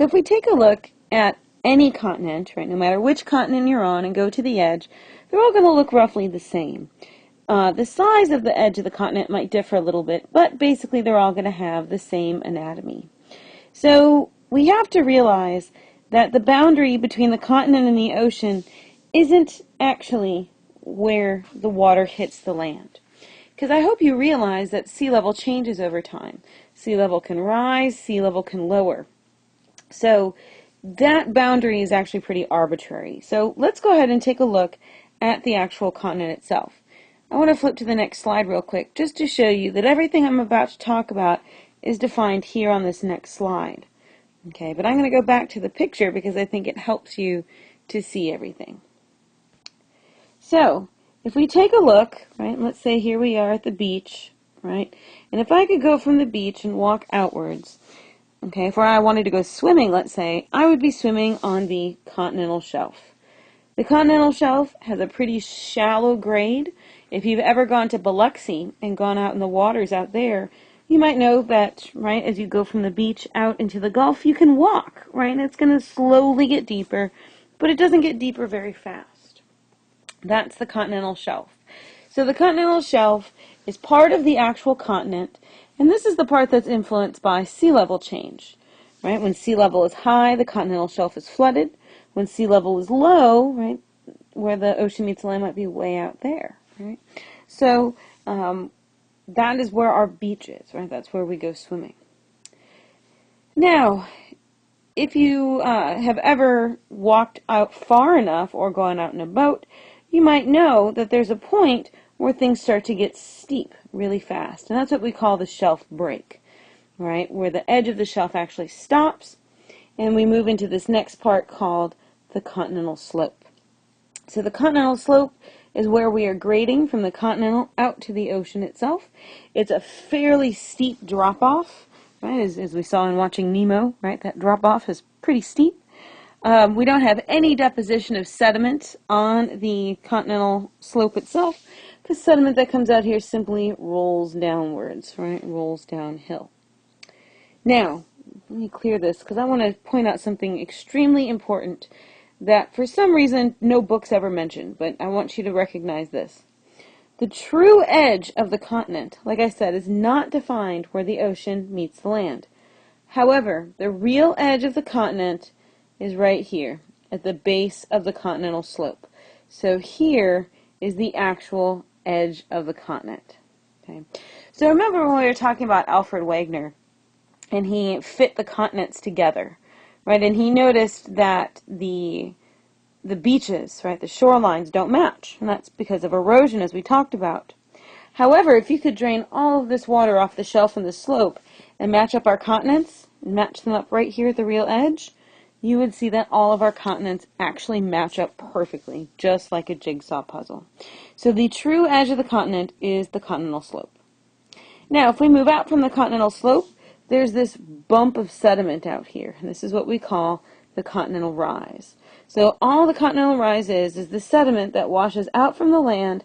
So if we take a look at any continent, right, no matter which continent you're on, and go to the edge, they're all going to look roughly the same. The size of the edge of the continent might differ a little bit, but basically they're all going to have the same anatomy. So we have to realize that the boundary between the continent and the ocean isn't actually where the water hits the land. Because I hope you realize that sea level changes over time. Sea level can rise, sea level can lower. So that boundary is actually pretty arbitrary. So let's go ahead and take a look at the actual continent itself. I want to flip to the next slide real quick just to show you that everything I'm about to talk about is defined here on this next slide. Okay, but I'm going to go back to the picture because I think it helps you to see everything. So, if we take a look, right, let's say here we are at the beach, right, and if I could go from the beach and walk outwards, okay, if I wanted to go swimming, let's say, I would be swimming on the continental shelf. The continental shelf has a pretty shallow grade. If you've ever gone to Biloxi and gone out in the waters out there, you might know that, right, as you go from the beach out into the Gulf, you can walk, right, and it's going to slowly get deeper, but it doesn't get deeper very fast. That's the continental shelf. So the continental shelf is part of the actual continent, and this is the part that's influenced by sea level change, right? When sea level is high, the continental shelf is flooded. When sea level is low, right, where the ocean meets the land might be way out there, right? So that is where our beach is, right? That's where we go swimming. Now, if you have ever walked out far enough or gone out in a boat, you might know that there's a point where things start to get steep really fast. And that's what we call the shelf break, right? Where the edge of the shelf actually stops and we move into this next part called the continental slope. So the continental slope is where we are grading from the continental out to the ocean itself. It's a fairly steep drop-off, right? As we saw in watching Nemo, right? That drop-off is pretty steep. We don't have any deposition of sediment on the continental slope itself. The sediment that comes out here simply rolls downwards, right? Rolls downhill. Now, let me clear this because I want to point out something extremely important that for some reason no books ever mention, but I want you to recognize this. The true edge of the continent, like I said, is not defined where the ocean meets the land. However, the real edge of the continent is right here at the base of the continental slope. So here is the actual edge of the continent. Okay. So remember when we were talking about Alfred Wegener and he fit the continents together, right? And he noticed that the beaches, right, the shorelines don't match, and that's because of erosion, as we talked about. However, if you could drain all of this water off the shelf and the slope and match up our continents, and match them up right here at the real edge, you would see that all of our continents actually match up perfectly, just like a jigsaw puzzle. So the true edge of the continent is the continental slope. Now, if we move out from the continental slope, there's this bump of sediment out here, and this is what we call the continental rise. So all the continental rise is the sediment that washes out from the land,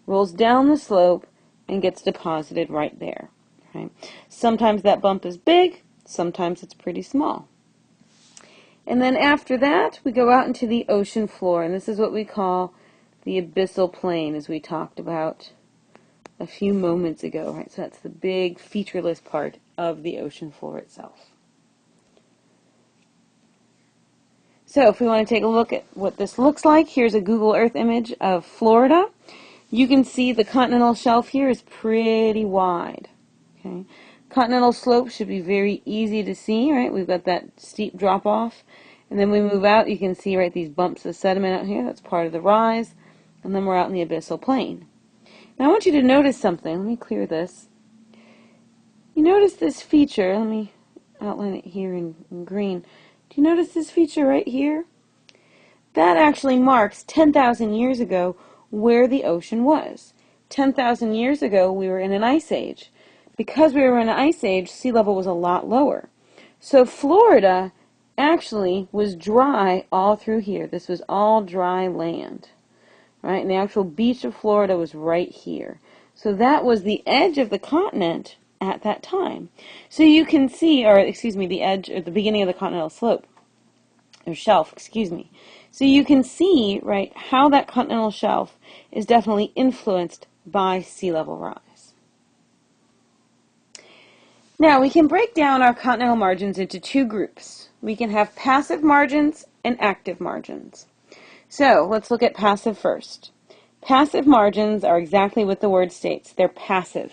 rolls down the slope, and gets deposited right there. Okay? Sometimes that bump is big, sometimes it's pretty small. And then after that, we go out into the ocean floor, and this is what we call the abyssal plain, as we talked about a few moments ago, right? So that's the big featureless part of the ocean floor itself. So if we want to take a look at what this looks like, here's a Google Earth image of Florida. You can see the continental shelf here is pretty wide. Okay? Continental slope should be very easy to see, right? We've got that steep drop off. And then we move out, you can see, right, these bumps of sediment out here. That's part of the rise. And then we're out in the abyssal plain. Now I want you to notice something. Let me clear this. You notice this feature. Let me outline it here in green. Do you notice this feature right here? That actually marks 10,000 years ago where the ocean was. 10,000 years ago we were in an ice age. Because we were in an ice age, sea level was a lot lower. So Florida actually was dry all through here. This was all dry land. Right? And the actual beach of Florida was right here. So that was the edge of the continent at that time. So you can see, or excuse me, the edge or the beginning of the continental slope, or shelf, excuse me. So you can see, right, how that continental shelf is definitely influenced by sea level rise. Now, we can break down our continental margins into two groups. We can have passive margins and active margins. So, let's look at passive first. Passive margins are exactly what the word states. They're passive.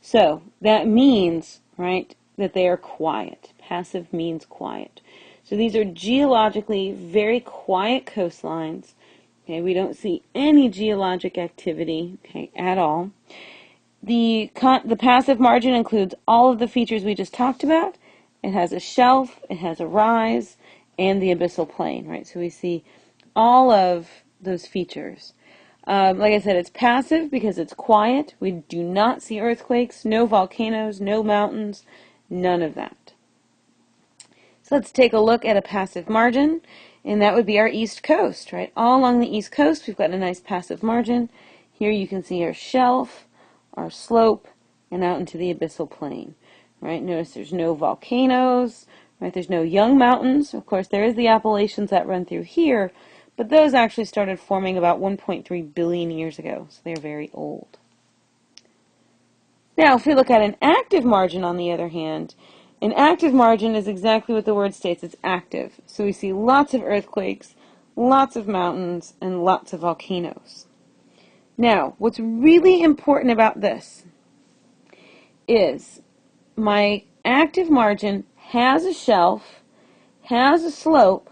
So, that means, right, that they are quiet. Passive means quiet. So these are geologically very quiet coastlines. Okay, we don't see any geologic activity, okay, at all. The passive margin includes all of the features we just talked about. It has a shelf, it has a rise, and the abyssal plain, right? So we see all of those features. Like I said, it's passive because it's quiet. We do not see earthquakes, no volcanoes, no mountains, none of that. So let's take a look at a passive margin, and that would be our east coast, right? All along the east coast, we've got a nice passive margin. Here you can see our shelf, our slope, and out into the abyssal plain, right? Notice there's no volcanoes, right? There's no young mountains. Of course, there is the Appalachians that run through here, but those actually started forming about 1.3 billion years ago, so they're very old. Now, if we look at an active margin, on the other hand, an active margin is exactly what the word states. It's active. So we see lots of earthquakes, lots of mountains, and lots of volcanoes. Now, what's really important about this is my active margin has a shelf, has a slope,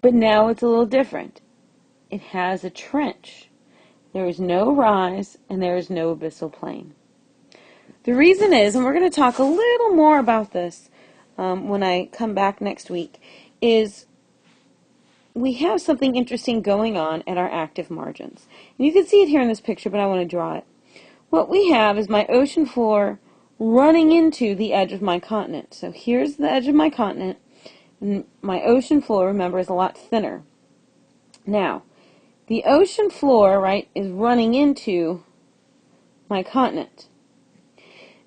but now it's a little different. It has a trench. There is no rise, and there is no abyssal plain. The reason is, and we're going to talk a little more about this when I come back next week, is we have something interesting going on at our active margins. And you can see it here in this picture, but I want to draw it. What we have is my ocean floor running into the edge of my continent. So here's the edge of my continent, and my ocean floor, remember, is a lot thinner. Now, the ocean floor, right, is running into my continent.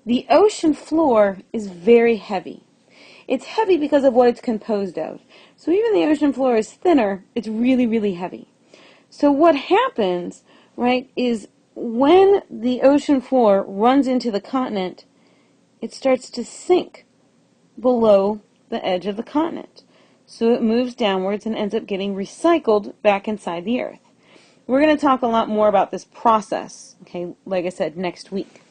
The ocean floor is very heavy. It's heavy because of what it's composed of. So even the ocean floor is thinner, it's really, really heavy. So what happens, right, is when the ocean floor runs into the continent, it starts to sink below the edge of the continent. So it moves downwards and ends up getting recycled back inside the earth. We're going to talk a lot more about this process, okay, like I said, next week.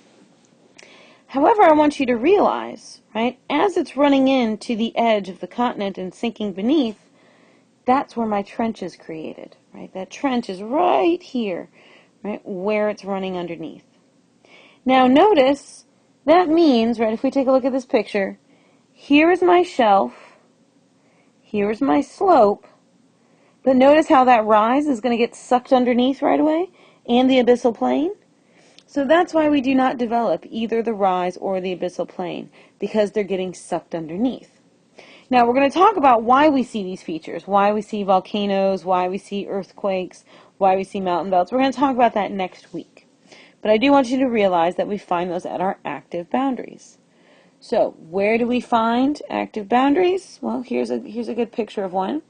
However, I want you to realize, right, as it's running into the edge of the continent and sinking beneath, that's where my trench is created, right? That trench is right here, right, where it's running underneath. Now notice, that means, right, if we take a look at this picture, here is my shelf, here is my slope, but notice how that rise is going to get sucked underneath right away, and the abyssal plain. So that's why we do not develop either the rise or the abyssal plain, because they're getting sucked underneath. Now we're going to talk about why we see these features, why we see volcanoes, why we see earthquakes, why we see mountain belts. We're going to talk about that next week. But I do want you to realize that we find those at our active boundaries. So where do we find active boundaries? Well, here's a good picture of one.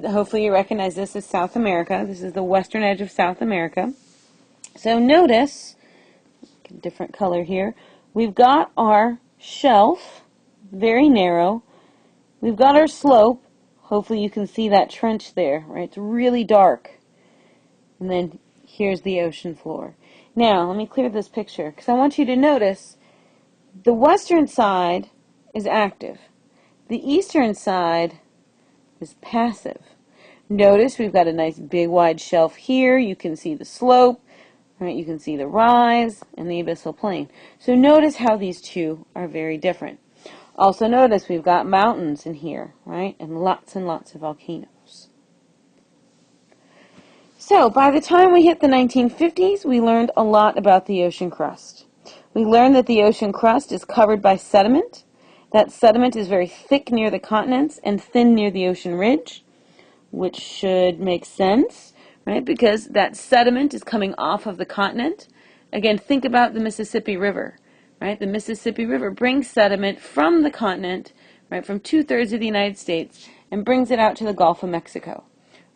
Hopefully you recognize this as South America. This is the western edge of South America. So notice, different color here, we've got our shelf, very narrow. We've got our slope. Hopefully you can see that trench there, right? It's really dark. And then here's the ocean floor. Now, let me clear this picture, because I want you to notice the western side is active. The eastern side is passive. Notice we've got a nice big wide shelf here. You can see the slope. Right, you can see the rise and the abyssal plain. So notice how these two are very different. Also notice we've got mountains in here, right, and lots of volcanoes. So by the time we hit the 1950s, we learned a lot about the ocean crust. We learned that the ocean crust is covered by sediment. That sediment is very thick near the continents and thin near the ocean ridge, which should make sense, right? Because that sediment is coming off of the continent. Again, think about the Mississippi River, right? The Mississippi River brings sediment from the continent, right, from 2/3 of the United States, and brings it out to the Gulf of Mexico.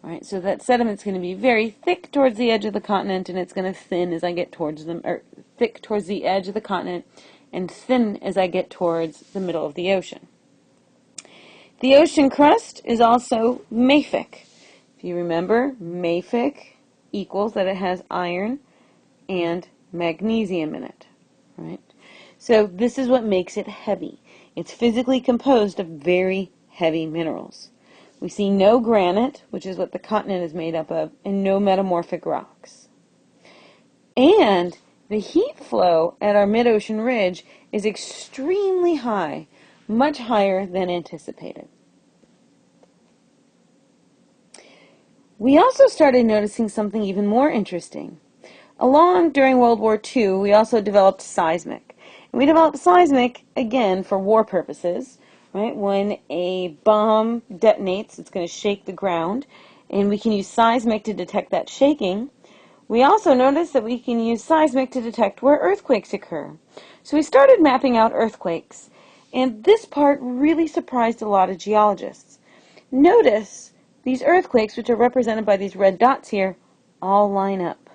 Right, so that sediment's going to be very thick towards the edge of the continent, and it's going to thin as I get towards them, or thick towards the edge of the continent, and thin as I get towards the middle of the ocean. The ocean crust is also mafic. If you remember, mafic equals that it has iron and magnesium in it, right? So this is what makes it heavy. It's physically composed of very heavy minerals. We see no granite, which is what the continent is made up of, and no metamorphic rocks. And the heat flow at our mid-ocean ridge is extremely high, much higher than anticipated. We also started noticing something even more interesting. During World War II, we also developed seismic. And we developed seismic, again, for war purposes. Right? When a bomb detonates, it's going to shake the ground, and we can use seismic to detect that shaking. We also noticed that we can use seismic to detect where earthquakes occur. So we started mapping out earthquakes, and this part really surprised a lot of geologists. Notice these earthquakes, which are represented by these red dots here, all line up.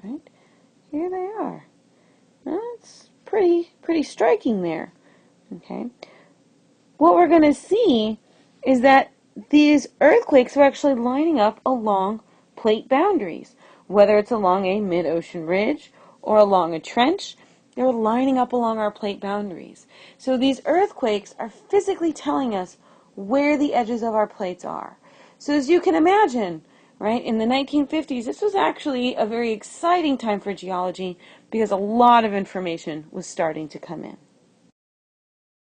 Right? Here they are. That's pretty striking there. Okay. What we're going to see is that these earthquakes are actually lining up along plate boundaries. Whether it's along a mid-ocean ridge or along a trench, they're lining up along our plate boundaries. So these earthquakes are physically telling us where the edges of our plates are. So as you can imagine, right, in the 1950s, this was actually a very exciting time for geology because a lot of information was starting to come in.